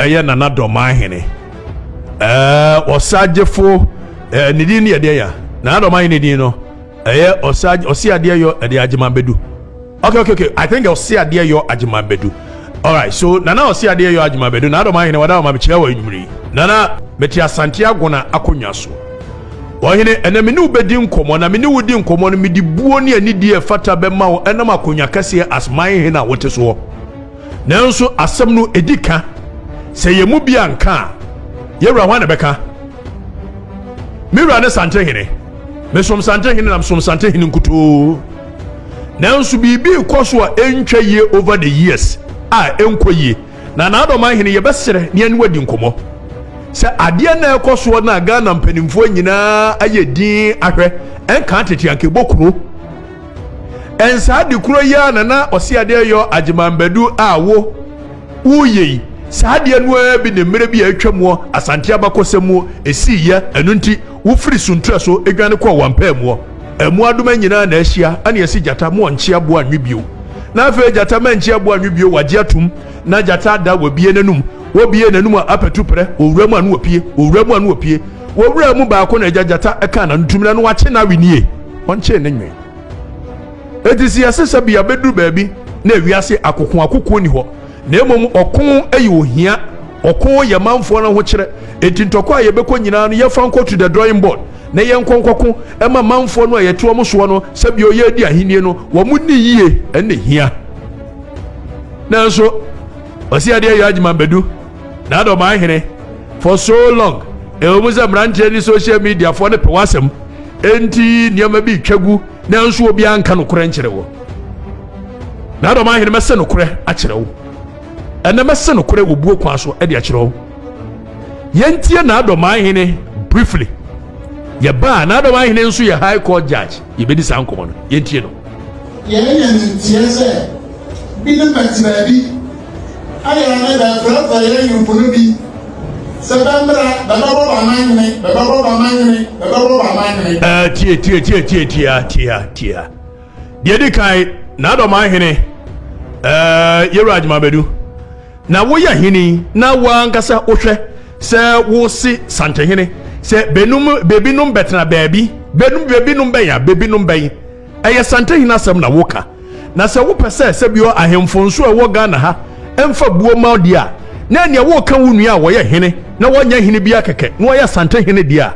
eye Nana Dormaahene osagefo nidi ne ye ya Nana Dormaahene din no eye osiade yo ede ajimabedu. Okay, I think osiade yo ajimabedu. All right, so Nana osiade yo ajimabedu Nana Dormaahene wada ma bekyerɛ wa nwumiri Nana meti Asantehene na akonwa so Ohene ene me ne ubedi nkomo na me ne wudi nkomo no me di buo ne anidi e fata be ma wo enam akonwa kase asman na wote so nanso asem no edika se ye mu bia nka ye wura hwan na beka me wura ne Asantehene me som Asantehene na som Asantehene nkuto nanso bibi koso a entwa ye over the years a enkoye na Nana Dormaahene ye besere ne anu wadi nkomo se adeɛ na ekoso na Ghana mpanimfo nyina aye din ahwɛ enka tete anke bokuro ensa de kuro ya na osiade yo agyemambedu awo uyi saade no bi ne mmere bi atwam Asante abakosemu esiya enu nti wo firi suntura so edwane kɔ wampamu emu adoma nyina na ahia ane esi jata mo nche abo anwibio na afa jata ma nche abo anwibio wagye atum na jata da wabie nanum wobie nanum apetu pre owuramu anu opie owuramu anu opie wowuramu baako na jata eka na ntumna no wache na winie onche ne nwe etisi asesa bia bedu baabi na ewiase akoko ni ho na emom okon ayi ohia okon ye manfo na ho kire etintoko a ye beko nyina no ye fanko to the drawing board na ye nkonkoko ema manfo no ye to so no sabi o ye di ahenie no wo mu ni yie ene hia nanso osiade ya agyemambedu Nana Dormaahene for so long ewomuza mrante ni social media for ne pewasem enti niam bi twagu nanso obi anka no kora nkyere wo Nana Dormaahene mese no kora akyere wo ene mese no kora wo buo kwa so e de akyere wo yentie Nana Dormaahene briefly ye ba Nana Dormaahene nso ye high court judge ye bedi san komo no yentie no ye ntie se bi ne patina bi ayana da fra ye yumpuno bi September baba amanyene tia de di kai Nana Dormaahene yero agyemambedu na wo ya hini na wa nkasa ohwe se wo si Asantehene se bebinom betena baabi bebinom ben ya bebinom ben eye Asantehene asem na woka na se wo pese se bio ahemfo nso e wo Ghana ha emfa buo maudia na ne wo ka wunu a wo ye hene na wonya hene bia keke na wo ya Asantehene dia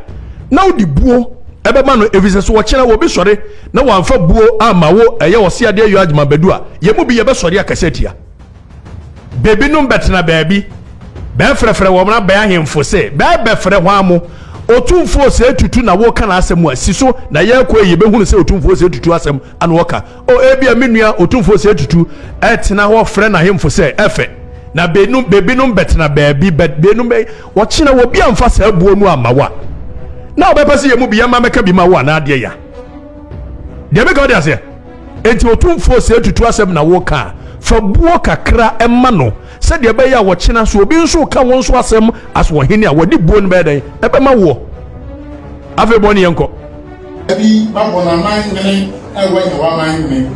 na wo di buo ebema no evise so wo kyena wo bi sore na wo amfa buo ama wo eye wo se ade yo agyemambedu a ye mu bi ye be sore akasetia bebinom betena baabi be frefre wo na be ahemfo se be frɛ hwamo Otumfuo se tutu na wo ka na asem a siso na ye ko ye be hunu se Otumfuo se tutu asem ana wo ka o ebia menua Otumfuo se tutu etena ho frɛ na ahemfo se efe na bebinom betena baabi benum be wo kyena wo bia mfa sa buo nu amawa na obepese ye mu bia ma meka bi ma wo na ade ya de be ka ode ase enti Otumfuo se tutu asem na wo ka fa buo kakra emma no se de be ya wo kyena so obi nso ka won so asem aso hene a wodi buo no be den ebe ma wo afi boni yenko abi babona mangene ewa ye wa mangene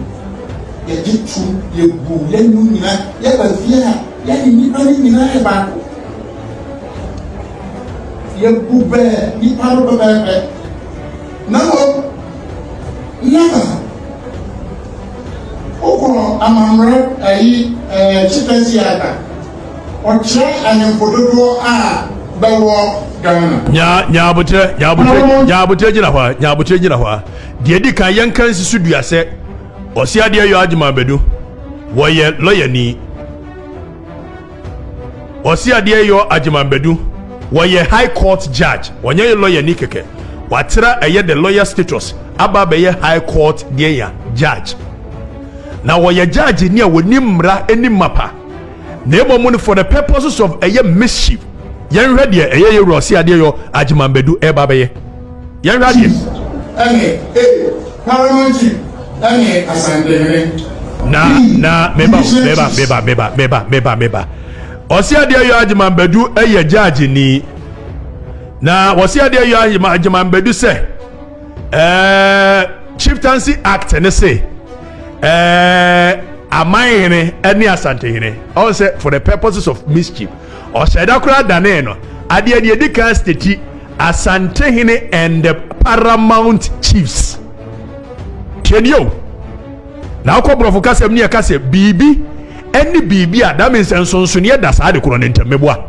ye jitu ye bu ye nyina ye ba fia ya ni ba ni nyina e ba ye bu be ni paro be na o never Oko amamre ayi chipensi aka oche anyampododo a bawo Ghana nyabutre gina hwa de di kan yankan sisu duase osiade yo agyemambedu wo ye lawyer ni osiade yo agyemambedu wo ye high court judge wonye lawyer ni keke watira eye the lawyer status aba be ye high court de ya judge na wo ye judge ni a woni mra eni mapa na ebomu for the purposes of a mischief yen hwede eye ye rosi ade yo agyemambedu e ba be ye yen hwede parliament Asantehene na meba osi ade yo agyemambedu eye judge ni na osi ade yo agyemambedu se chieftaincy act ne say Amahene any Asantehene all say for the purposes of mischief o sheda kura dane no ade de dika state Asantehene and the paramount chiefs tienio na akobrofo kasem ne kase bibi any bibi a that means ensonso ne da sa de kuro ne ntamebua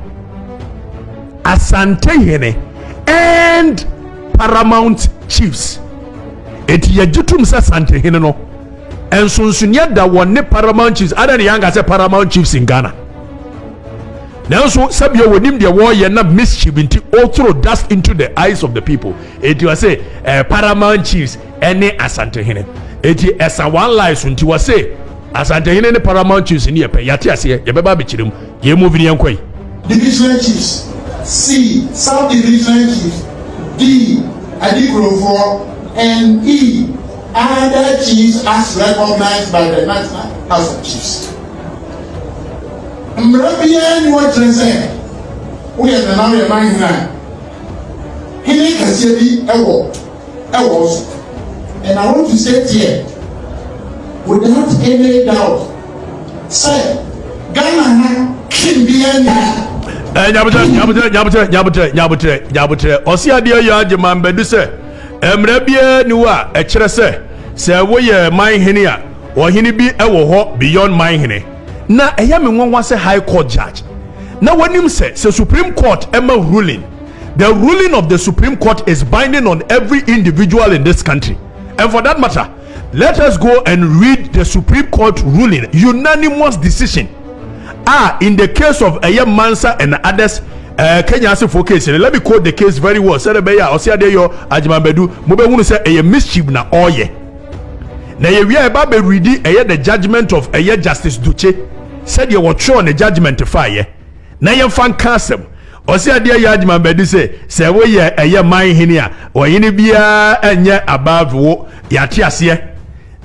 Asantehene and paramount chiefs eti yajitum sa Asantehene no ensonso ne da wonne paramount chiefs ada ne yanga say paramount chiefs in Ghana now so sabio wonim de war ye na mischief into all throw dust into the eyes of the people eti was say paramount chiefs any Asantehene eti esa one lies unti was say Asantehene ne paramount chiefs ni yepe yate ase ye beba be kirem ye move ni yankoi divisional chiefs C South divisional chiefs D Adikrofo and E other chiefs as recognized by the National House of Chiefs. Mrabia ni what you say we are now your mind now he can see the awards and I want to say here without any doubt say Ghana can be any nyabutre osi ade yo agyeman bedu se emrabia ni wa e kire se wo ye man hene a wo hene bi e wo ho beyond man hene na eya me nwanwa se high court judge na wanim se Supreme Court ema ruling the ruling of the Supreme Court is binding on every individual in this country and for that matter let us go and read the Supreme Court ruling unanimous decision in the case of Mansa and others Kenya for case let me quote the case very well said be ya osia de yo ajimabedu mo be hunu say mischief na oye na ye wi e ba be read the judgment of Justice Duche said you watch on the judgment fire na ye fan kasem osia de yo ajimabedu say we ye man hini a oyini bia enye above wo yate ase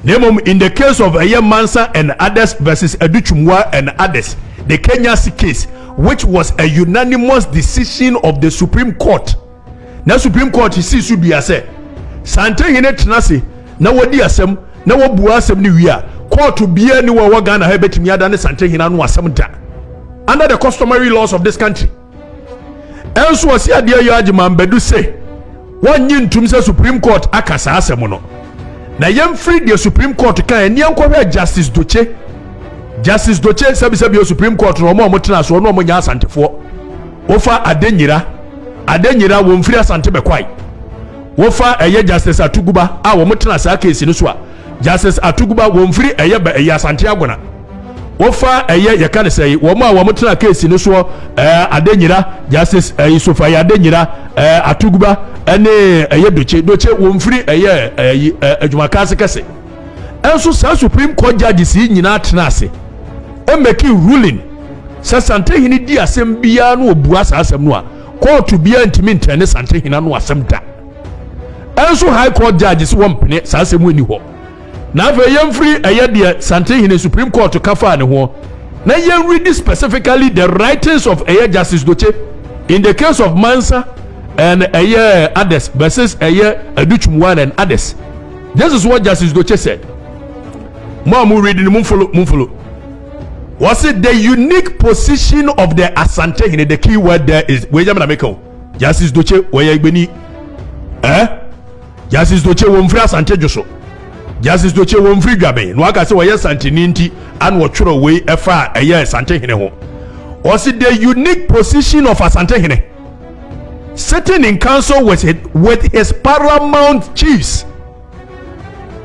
in the case of Mansa and others versus Educhumwa and others the Kenya's case which was a unanimous decision of the Supreme Court. Now Supreme Court is should be say Asantehene tenase na wodi asem na wobu asem ni wi a court to be any wa Ghana ha betimi ada ne Asantehene anu asem da under the customary laws of this country. Enso wasi ade ayo agyeman bedu say wonyi ntum say Supreme Court akasa asem no na yem free the Supreme Court kan eni enkohwe Justice Doche sabi Supreme Court no mo tena so no mo nya asantefo wofa adenyira wo mfiri asante bekwai wofa Justice Atuguba wo mo tena sa case no so a Justice Atuguba wo mfiri asante agona wofa ye kan say wo mo tena case no so adenyira Justice Yusufa adenyira Atuguba ene Doche wo mfiri adwumakase kase enso sa Supreme Court judges nyina tena ase e make ruling sa Asantehene di asem bia no obu asem no a court bia ntimi ntene Asantehene no asem da enso high court judges won pene sa asem ani ho na fa yemfiri de Asantehene Supreme Court kafa ne ho na yen read specifically the writings of Justice Doche in the case of Mansa and others versus Educhumwa and others. This is what Justice Doche said. More reading mum follow. Was it the unique position of the Asantehene? The key word there is Justice Doche where igbeni Justice Doche wo mfiri Asante Joso Justice Doche wo mfiri Dwaben no aka say where Asantehene nti an wo tworo we efa Asantehene ho. Was it the unique position of Asantehene sitting in council with his paramount chiefs?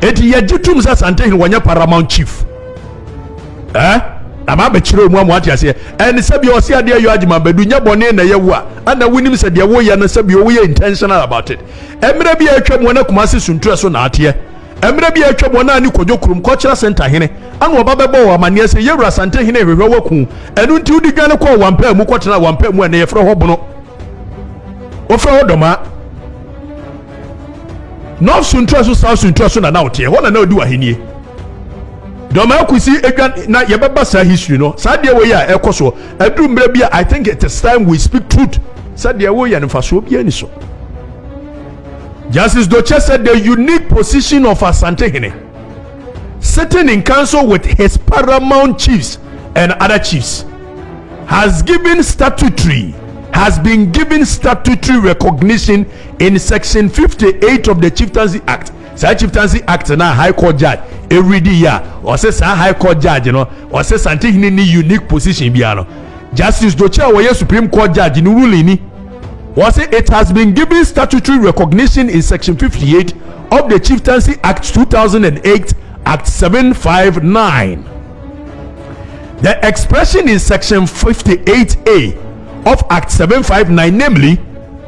Eti yajitum sa Asantehene wanya paramount chief ama be kire mu amwati ase en sabi o se ade ayo agyeman bedu nya bone na yewu a ana wunim se de wo ye na sabi o we intentional about it emre bi atwa mu na kumase suntura so na ate emre bi atwa mu na ani kojo kurum cultural center hene ana oba bebo wa mane ase yewura Asantehene hwehwe waku enu nti udi dwane ko wampa mu kwotena wampa mu na yefro ho bono ofra ho doma north suntura so south suntura so na ote ho na odi wa henie doma kusi edwan na yebeba sa history no sa de we ya ekoso adu mbre bia I think it is time we speak truth sa de we ya nfaso bia ni so. Justice Doche said the unique position of Asantehene sitting in council with his paramount chiefs and other chiefs has been given statutory recognition in section 58 of the Chieftaincy Act. Say Chieftaincy Act na High Court judge every year or say High Court judge or say Asantehene ni unique position biano. Justice Doche or Supreme Court judge in ruling was say it has been given statutory recognition in section 58 of the Chieftaincy Act 2008 Act 759. The expression in section 58A of Act 759, namely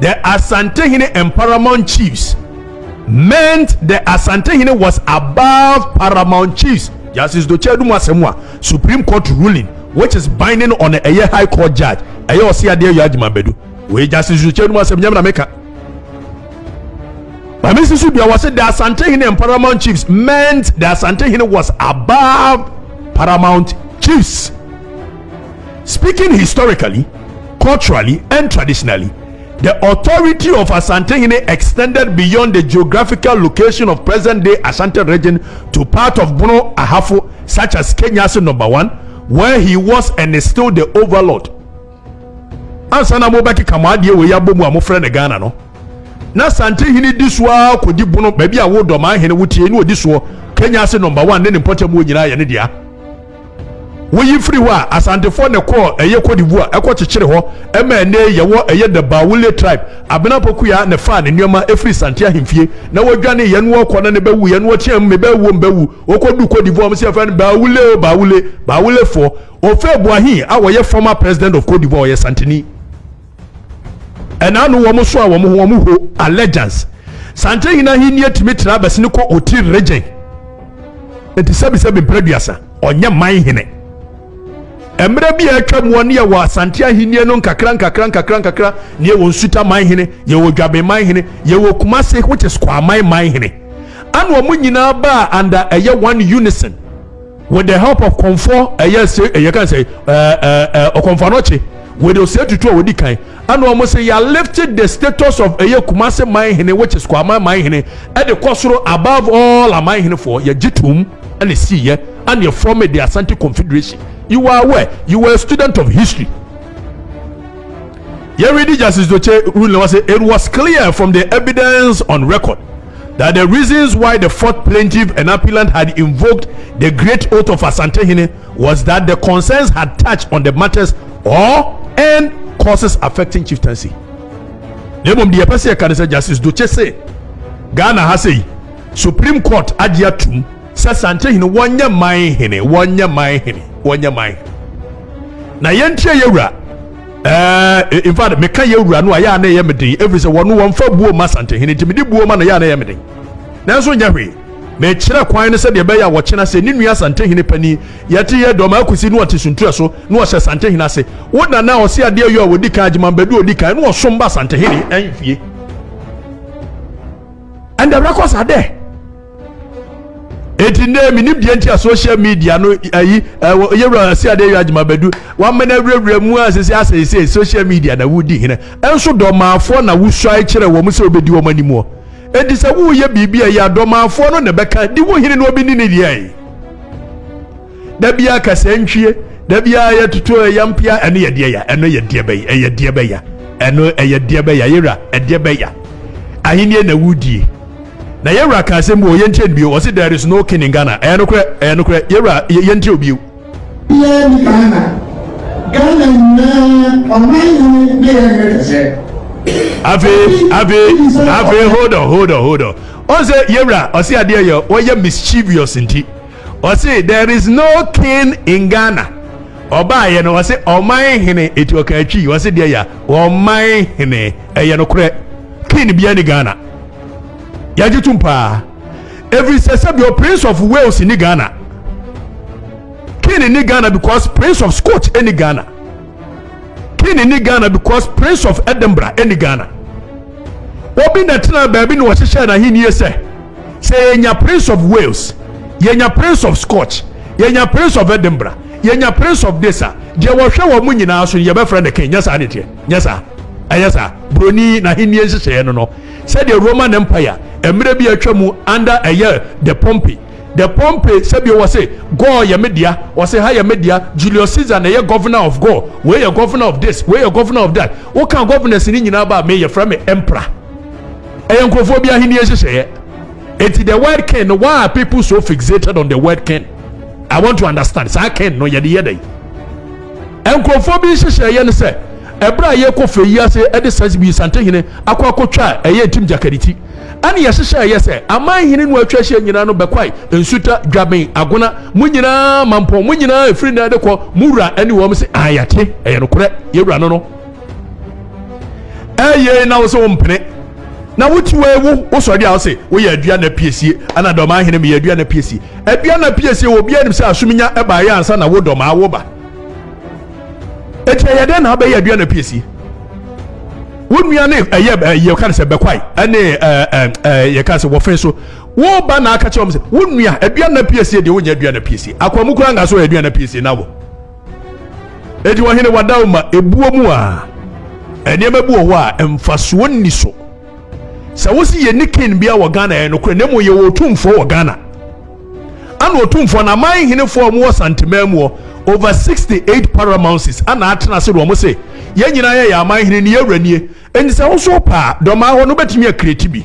the Asantehene and paramount chiefs, meant the Asantehene was above paramount chiefs. Justice Doche Dumasemwa Supreme Court ruling, which is binding on a High Court judge. Ayo osia de yajima bedu. We Justice Doche Dumasemwa na meka. But Mr. Subia was said the Asantehene and paramount chiefs meant the Asantehene was above paramount chiefs. Speaking historically, culturally, and traditionally, the authority of Asantehene extended beyond the geographical location of present-day Ashanti region to part of Bono Ahafo, such as Kenya's number 1, where he was and is still the overlord. Ansana mobaki kamadi we yabomu amofre Ghana no. Na Asantehene diswa kodi Bono baby a wo Dormaahene wutie ni odiswo Kenya's number 1 ne important mu nyina ye ne dia. We free wa Asantefo ne call eye Cote d'Ivoire ekwo chichire ho ema ne ye wo eye the Bawule tribe abena pokuya ne fa ne nyoma efri Santia himfie na wodwane ye no kɔ na ne bewu ye no tiam me bewu mbewu okodu Cote d'Ivoire mo se fa ne Bawule for ofe Boahi a wo ye former president of Cote d'Ivoire ye Santini enanu wo mo so a wo mo ho allegiance Santehene hini etimi tra basini ko oti region enti sebi preduasa onye man hene emre bi atwa mu ne wa Asantehene no nkakra ne wo nsuta man hene ye wo dwabe man hene ye wo Kumase which is Kwaman man hene anu omu nyina ba under eye one unison with the help of Otumfuo eye can say Okomfanoche with the Statutory wodi kan anu omu say ya lifted the status of eye Kumase man hene which is Kwaman man hene at the kosoro above all a man hene for ye jitum and see ye and you formed the Asante Confederation. You are aware, you were a student of history. Yeridi Justice Doche ruling was it was clear from the evidence on record that the reasons why the fourth plaintiff and appellant had invoked the great oath of Asantehene was that the concerns had touched on the matters and causes affecting chieftaincy. Nemom the person can say Justice Doche say Ghana has a Supreme Court adiatum Asantehene wanya man hene na yentie yewura in fact meka yewura no aya na yemeden every say wonu wonfa buo ma Asantehene timidi buo ma na ya na yemeden na so nya hwe me kire kwan ne se de be ya wo kina se ni nua Asantehene pani yete ye Dormaahene no wote suntua so no wo Asantehene ase wo na o se ade yo wodi kan agima bedu odi kan no wo somba Asantehene anfie and the records are there. Eti ne minim die ntia social media no ayi yewura se ade yajima bedu wa mena wura mu asese social media na wudi hene enso Dormaahene na wusua kire wo mu se obedi wo manimu enti se wo ye bibia ya Dormaahene no ne beka di wo hene no obi ni ne die da bia kasa ntwie da bia ya tutu yampia ene ye die ya eno ye die be ya die be ya eno ye die be ya yewura die be ya ahini na wudi na yewura ka se mo yentie bio o se there is no king in Ghana enokre yewura yentie obio ye ni Ghana na online ni ye se ave hold on o se yewura o se ade yo o ye mischievous nti o se there is no king in Ghana oba ye no o se oman hene eti Okatakyie o se de ya oman hene eye no kre king bia ni Ghana yajitumpa every say your Prince of Wales in Ghana king in Ghana because Prince of Scotch in Ghana king in Ghana because Prince of Edinburgh in Ghana obi na tena baby no wahye na hini say yenya Prince of Wales yenya Prince of Scotch yenya Prince of Edinburgh yenya Prince of Desa je wo hwe wo mu nyina so ye be friend king nyasa adetie nyasa ayasa broni na hini hye no say the Roman Empire emre bi atwa mu under the Pompey the Pompey said you was say go your media or say higher media Julius Caesar na ye governor of go where you governor of this where you governor of that what kind of governors in nyina ba me your from emperor enkophobia hini ehye it's the word king. Why are people so fixated on the word king? I want to understand. So I can no yede yede enkophobia ehye ne say ebra ye kofe yi ase e de says bi Asantehene akwa eye tim jakariti ani yɛhyehyɛ yɛ sɛ amanhene no atwa hyɛ nyina no bɛkwai nsuta dwaben agona mu nyina mampɔ mu nyina efiri na de kɔ mura ani wɔ m sɛ ayate ɛyɛ no korɛ yɛwura no ɛyɛ na wo sɛ wo mpene na wotiwa ewu wo sɔre a wo sɛ wo yɛ adua na piesie ana Dormaahene me yɛ adua na piesie adua na piesie wo bia nim sɛ asomnya ɛba yɛ ansa na wo Dormaa wo ba eti yɛ den na bɛyɛ adua na piesie wonua ne ɛyɛ ka sɛ bɛkwai ɛne yɛ ka sɛ wɔfen so wo ba na aka kyerɛ m sɛ wonua adua na piesie de wonya adua na piesie akwamu kura nga so adua na piesie na wo eti wɔhene wadaw ma ebuo mu a ɛnɛma bu wɔ hɔ a mfasoɔ nni so sɛ wo si yɛ ne kin bia wɔ Ghana ɛno kora ne mo yɛ wɔ Otumfuo wɔ Ghana ana Otumfuo na amanhenefoɔ mu wɔ santemam mu over 68 paramounts ana atena se do mo se ye nyina ye amanhene ne yewranie enti se wo so pa Dormaa ho no betimi akreti bi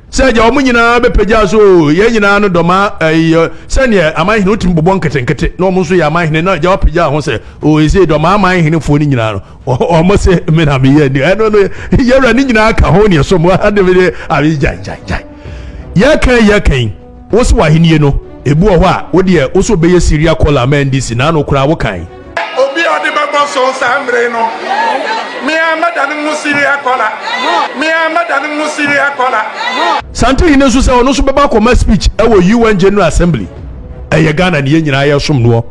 se ja wo nyina bepagya so ye nyina no Dormaa se ne amanhene otim bobɔ nketenkete na wo so ye amanhene na ja wapagya ho se o ese Dormaa amanhene fo ni nyina no o mo se me na me ye ni eno no yewrani nyina aka ho ne so mo ade be abi jai ye kan wo so wahenie no ebu ho a wo de wo so beye Syria call man this na no kura wo kan obi ode bebo so sambre no me amada no Syria kola me amada no Syria kola Asantehene so say ono so beba koma speech e wo UN General Assembly e Ghana ne nyina ye som no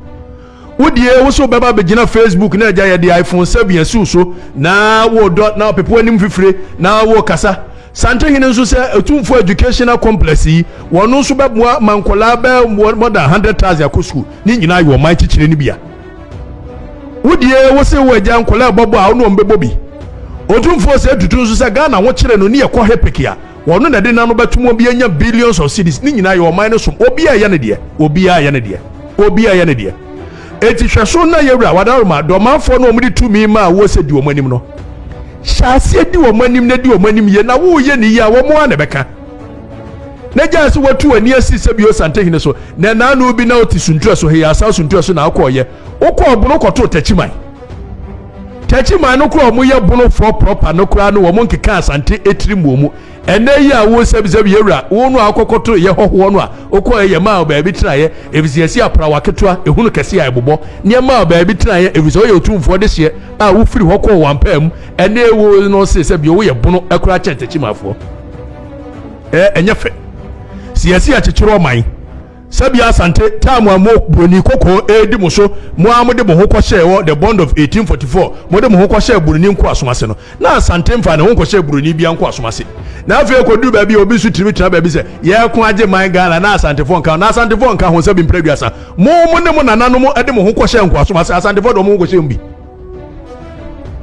wo de wo so beba begina Facebook na agya ye de iPhone 7 so na wo dot na pepo anim fifire na wo kasa Asantehene nso sɛ Otumfuo educational complex yi wɔno nso bɛboa mankola bɛ more than 100,000 akɔ school ne nyinaa yɛ ɔman kyekyere ne bia wodie wo sɛ wo agya nkola bɔbɔ a ɔno ɔmbɛbɔ bi Otumfuo sɛ tutu nso sɛ Ghana wo kyerɛ no ne yɛ kɔ hepekia wɔno na de na no bɛtomo bi anya billions of cedis ne nyinaa yɛ ɔman no som obi a yɛ ne deɛ eti hwɛ so na yɛwura wadaroma Dormaafo no ɔmde tumi ma wo sɛ di ɔmo anim no Shasi di womanim na di womanim ye na wo ye ni ya wo mo ane beka na gya so watu ani asi sebio Asantehene so na na no bi na oti suntua so he asa suntua so na akɔye wokɔ obono kɔto tachiman no kɔ mo ye bono for proper no kura no wo mo nkeka Asante etiri mu omu ene yi a wo sebisebi yewura wo no akɔkɔto ye hoho no a wokɔ ye ma ba bi traye ebisiasi aprawa ketoa ehunu kese a ebobɔ ne ma ba bi traye ebisi o ye Otumfuo de hye a wo firi hɔ kɔ wampam ene wo no se sebi wo ye bono akura kyentechimafo enye fe siasi a kyekero man sabi Asante tamu amo broni koko edi mo so mo amode mo ho kɔhye wo the bond of 1844 mo de mo ho kɔhye broni nko asomase no na Asante mfa ne ho kɔhye broni bia nko asomase na afi kodu ba bi obi su tiri tira ba bi se ye ko age man Ghana na Asantefo nka ho sabi mpraduasa mo ne mo nanano mo de mo ho kɔhye nko asomase Asantefo do mo ho kɔhye mbi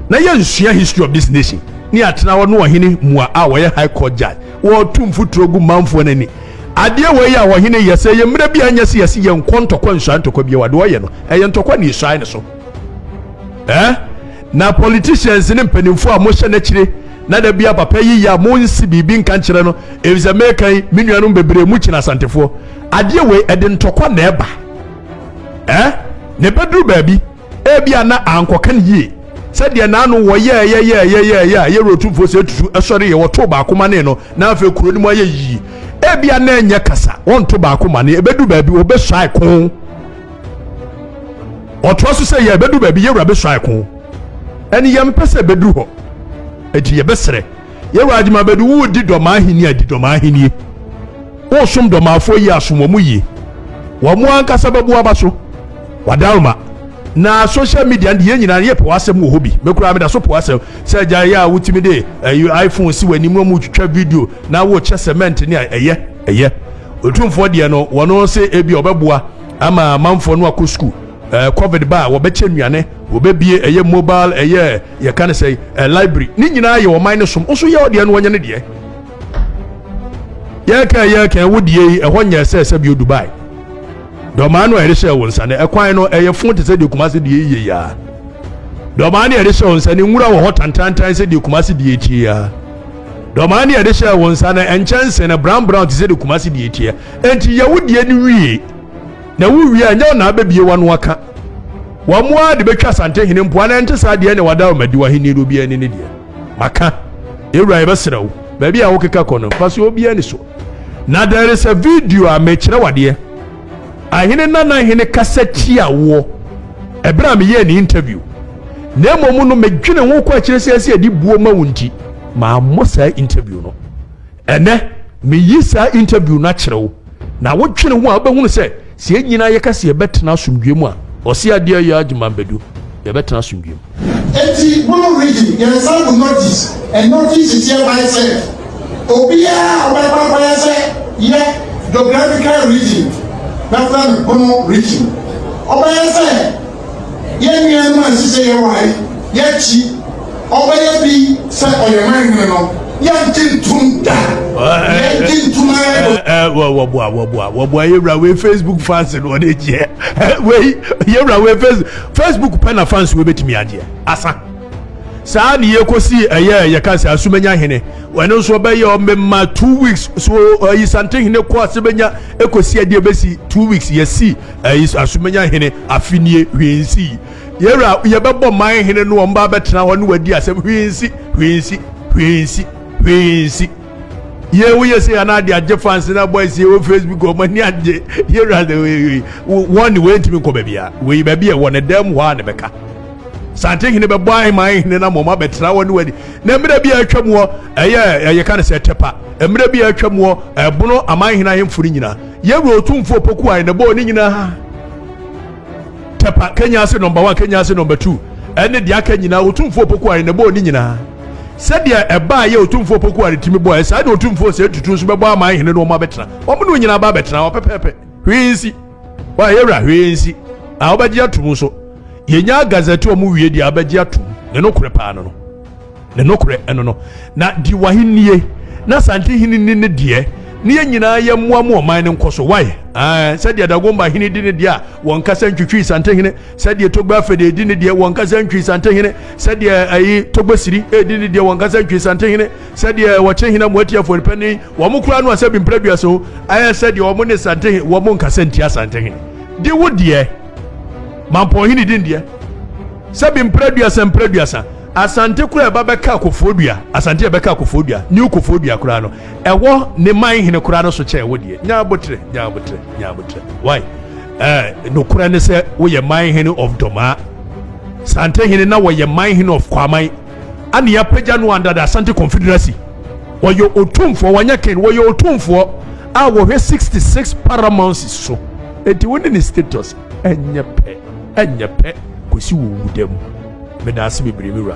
na ye nsua history of this nation ni atena wo no ɔhene mua a wo ye high court judge wo tumfu trogu manfo nani ade we ya wohene yese ye mra bia anya se yese ye nkontokwa nsua ntokwa bia wade woye no eye ntokwa ni isua ne so na politicians ne mpanimfo a mo hye na kire na da bia papa yi ya mo nsi bibi nka nkire no ebiza mekan menuanu bebre mu kina Asantefo ade we ede ntokwa na eba ne bedru baabi bia na ankokan yie sadia na no wo ye Otumfuo se tutu esori ye woto ba akoma ne no na afa kuro ni mo ye yi ebia na enye kasa wonto ba akoma ne ebedu baabi obesua ikon otroso se ye ebedu baabi yewura besua ikon eni ye mpese ebedu ho eti ye besere yewura adwuma bedu wo di Dormaahene wo som Dormaafo yi asom mu yi wo mo ankasa bebu abaso wadaruma na social media ndi nyina ye pe wasem wo hobi mekura me da so pe wasem se ja ya wutimi de iPhone si wani mu twitwa video na wo che cement ni eye Otumfuo de no wono se ebi obeboa ama manfo no akọ school covid ba wo be che nuane wo be bie eye mobile eye ye kan say library ni nyina ye wo man no som so ye ode no wonya ne de yɛka wodie ɛhɔ nyɛ sɛ bio Dubai dɔmaa no ɛde hyɛ wo nsa ne ɛkwan no ɛyɛ fon te sɛ de Kumasi die yie ya dɔmaa no ɛde hyɛ wo nsa ne nwura wɔ hɔ tantantan sɛ de Kumasi die tie ya dɔmaa no ɛde hyɛ wo nsa ne ɛnkyɛnse ne brown te sɛ de Kumasi die tie enti yɛ wodie ne wie na wo wie nyɛ na abɛbie wa no aka wɔn mo a de betwa Asantehene mpoa na ɛnte saa deɛ ne wada wo madi wa hini no bia ne ne deɛ maka ewura yɛbɛsrɛ wo baabi a wokeka kɔ no fa so obia ne so na there is a video a mekyerɛ wadeɛ ahene Nanahene kasa tia wo ebra me ye ni interview na mmom no medwene ho kwa kyerɛ sɛ adi buo ma wonti ma mo saa interview no ene me yi saa interview na kyerɛ wo na wodwene ho a wobɛhunu sɛ sie nyina yɛ kase yɛbɛtena asomdwe mu a ɔse adeɛ yɛ adwuma bedu yɛbɛtena asomdwe mu enti mono region yɛn san go notice and notice is here by itself obia ɔbɛba yɛ sɛ yɛ geographical region African Bono region. Obey Yen man say your wife, yet she obey be set on your mind, yan tin tunda. Yan to my railway Facebook fans and what it ye. Way, railway Facebook pen fans will be to me, idea. Asa. Saan yekosi yakasi asumenya hene wano so be your memma 2 weeks so Asantehene kwa sebenya ekosi ade besi 2 weeks yesi asumenya hene afinie hwensi yera yebebo man hene no omba betena ho no wadi asem hwensi ye wo yesi ana de age fans na boys ye wo Facebook o mani age yera the one way ntimi ko babia we babia won dem ho ane beka Asantehene be boy man hene na moma betena wo no wadi na mira bia atwam wo ye kan se tepa mira bia atwam wo ebono aman hene ahemfuri nyina ye wo Otumfuo poku ai na bo ni nyina tepa Kenya ase number 1 Kenya ase number 2 ene dia ka nyina Otumfuo poku ai na bo ni nyina sadia eba ye Otumfuo poku ai timi boy sa de Otumfuo se tutu so be bo aman hene no ma betena omo no nyina ba betena wo pepepe hwinsi wa yewra hwinsi a obagia tumu so yenya gazette omu wie di abagia tum ne no kure pa no ne no kure eno no na di wahinie na Asantehene ni ne die ne nyina ye moa mo man ne nkoso why sadia dagomba hini di ne dia won kasa ntwitwi Asantehene sadia togba fede di ne dia won kasa ntwi Asantehene sadia ayi togba siri di ne dia won kasa ntwi Asantehene sadia wachehina moatia for penny wo mo kura no asabi mpradua so sadia wo mo ne Asantehene wo mo nkasa ntia Asantehene di wo die mampo hini din die sabi mpradua Asante kura babeka kofodua Asante beka kofodua new kofodua kura no ewo ne man hene kura no so che wo die nya botre why no kura ne se wo ye man hene of Doma Asantehene na wo ye man hene of Kwamai ani ya pagya no under the Asante Confederacy wo yo Otumfuo wanya ken wo yo Otumfuo a wo hwe 66 paramounts so enti woni ne status enye pe kosi wo wudam me da ase bebre mi wura